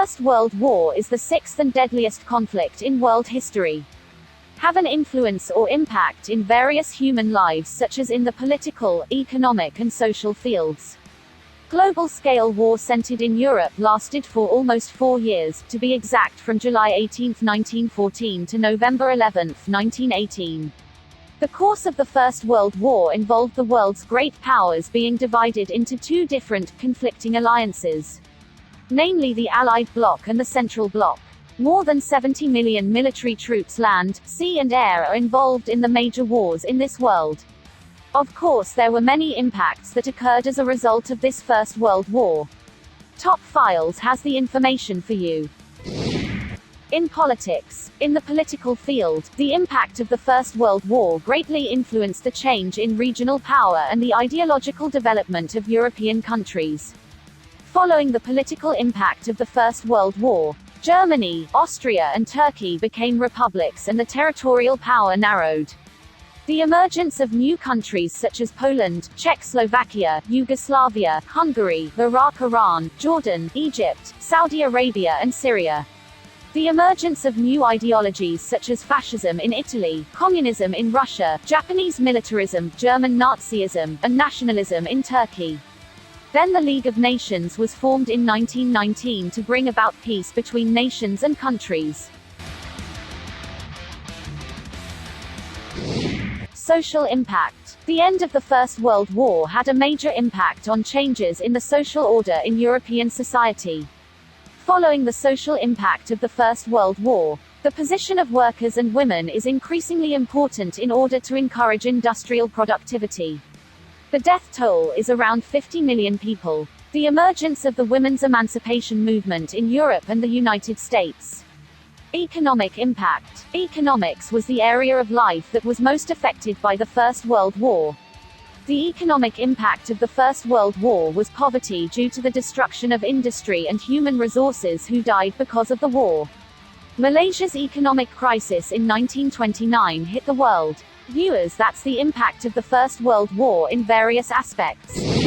First World War is the sixth and deadliest conflict in world history. Have an influence or impact in various human lives such as in the political, economic and social fields. Global-scale war centered in Europe lasted for almost 4 years, to be exact from July 18, 1914 to November 11, 1918. The course of the First World War involved the world's great powers being divided into two different, conflicting alliances. Namely the Allied bloc and the Central bloc. More than 70 million military troops land, sea and air are involved in the major wars in this world. Of course there were many impacts that occurred as a result of this First World War. Top Files has the information for you. In politics. In the political field, the impact of the First World War greatly influenced the change in regional power and the ideological development of European countries. Following the political impact of the First World War, Germany, Austria and Turkey became republics and the territorial power narrowed. The emergence of new countries such as Poland, Czechoslovakia, Yugoslavia, Hungary, Iraq, Iran, Jordan, Egypt, Saudi Arabia and Syria. The emergence of new ideologies such as fascism in Italy, communism in Russia, Japanese militarism, German Nazism, and nationalism in Turkey. Then the League of Nations was formed in 1919 to bring about peace between nations and countries. Social impact. The end of the First World War had a major impact on changes in the social order in European society. Following the social impact of the First World War, the position of workers and women is increasingly important in order to encourage industrial productivity. The death toll is around 50 million people. The emergence of the women's emancipation movement in Europe and the United States. Economic impact. Economics was the area of life that was most affected by the First World War. The economic impact of the First World War was poverty due to the destruction of industry and human resources who died because of the war. Malaysia's economic crisis in 1929 hit the world. Viewers, that's the impact of the First World War in various aspects.